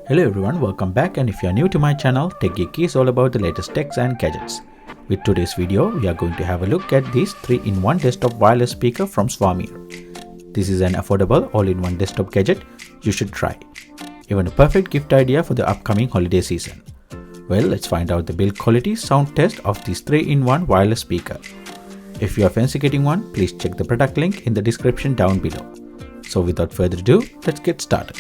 Hello everyone, welcome back, and if you are new to my channel, TechG is all about the latest techs and gadgets. With today's video, we are going to have a look at this 3-in-1 desktop wireless speaker from Swarmir. This is an affordable all-in-one desktop gadget you should try. Even a perfect gift idea for the upcoming holiday season. Well, let's find out the build quality sound test of this 3-in-1 wireless speaker. If you are fancy getting one, please check the product link in the description down below. So without further ado, let's get started.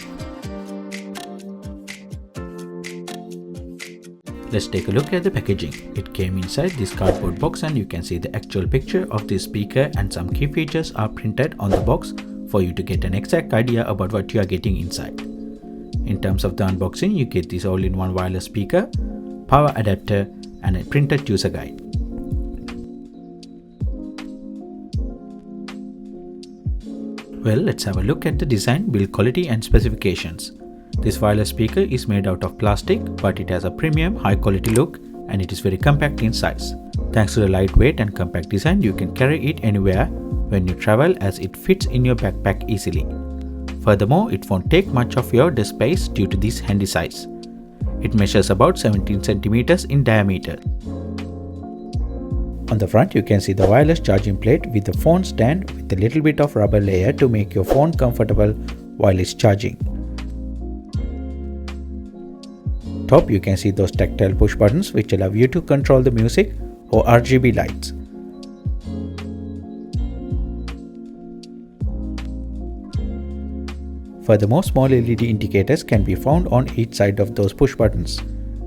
Let's take a look at the packaging. It came inside this cardboard box and you can see the actual picture of this speaker, and some key features are printed on the box for you to get an exact idea about what you are getting inside. In terms of the unboxing, you get this all-in-one wireless speaker, power adapter and a printed user guide. Well, let's have a look at the design, build quality and specifications. This wireless speaker is made out of plastic, but it has a premium high quality look and it is very compact in size. Thanks to the lightweight and compact design, you can carry it anywhere when you travel as it fits in your backpack easily. Furthermore, it won't take much of your desk space due to this handy size. It measures about 17 cm in diameter. On the front, you can see the wireless charging plate with the phone stand with a little bit of rubber layer to make your phone comfortable while it's charging. Top, you can see those tactile push buttons which allow you to control the music or RGB lights. Furthermore, small LED indicators can be found on each side of those push buttons.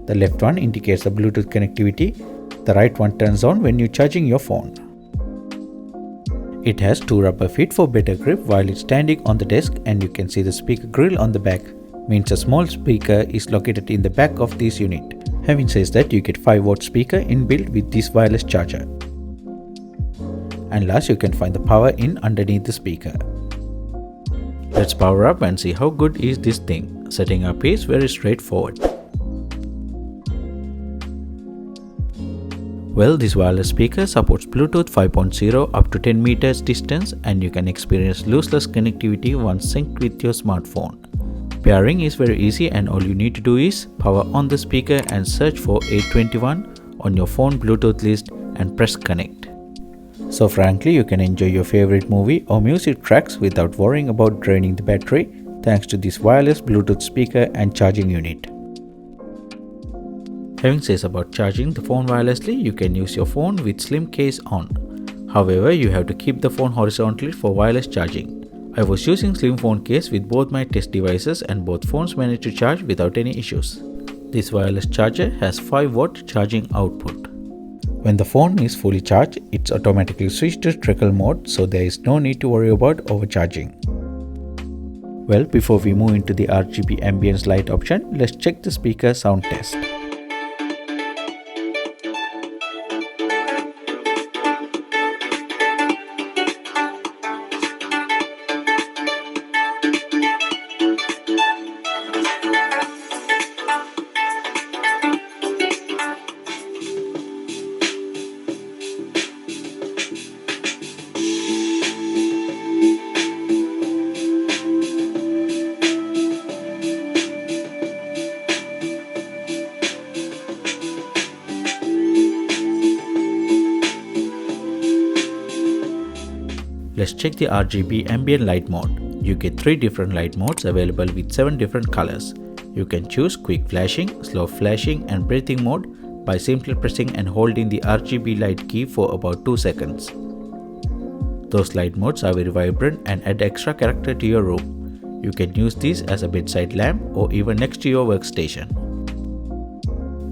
The left one indicates the Bluetooth connectivity, the right one turns on when you're charging your phone. It has two rubber feet for better grip while it's standing on the desk, and you can see the speaker grill on the back. Means a small speaker is located in the back of this unit. Having said that, you get 5-watt speaker inbuilt with this wireless charger. And last, you can find the power in underneath the speaker. Let's power up and see how good is this thing. Setting up is very straightforward. Well, this wireless speaker supports Bluetooth 5.0 up to 10 meters distance, and you can experience lossless connectivity once synced with your smartphone. Pairing is very easy, and all you need to do is power on the speaker and search for 821 on your phone Bluetooth list and press connect. So frankly, you can enjoy your favorite movie or music tracks without worrying about draining the battery thanks to this wireless Bluetooth speaker and charging unit. Having said about charging the phone wirelessly, you can use your phone with slim case on. However, you have to keep the phone horizontally for wireless charging. I was using slim phone case with both my test devices and both phones managed to charge without any issues. This wireless charger has 5-watt charging output. When the phone is fully charged, it's automatically switched to trickle mode, so there is no need to worry about overcharging. Well, before we move into the RGB Ambient Light option, let's check the speaker sound test. Let's check the RGB Ambient Light mode. You get 3 different light modes available with 7 different colors. You can choose quick flashing, slow flashing and breathing mode by simply pressing and holding the RGB light key for about 2 seconds. Those light modes are very vibrant and add extra character to your room. You can use these as a bedside lamp or even next to your workstation.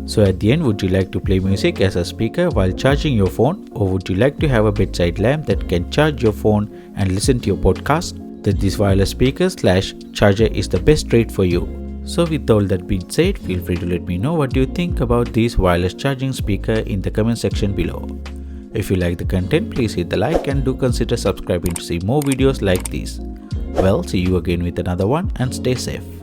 So at the end, would you like to play music as a speaker while charging your phone, or would you like to have a bedside lamp that can charge your phone and listen to your podcast? Then this wireless speaker / charger is the best trade for you. So with all that being said, feel free to let me know what you think about this wireless charging speaker in the comment section below. If you like the content, please hit the like and do consider subscribing to see more videos like this. Well, see you again with another one and stay safe.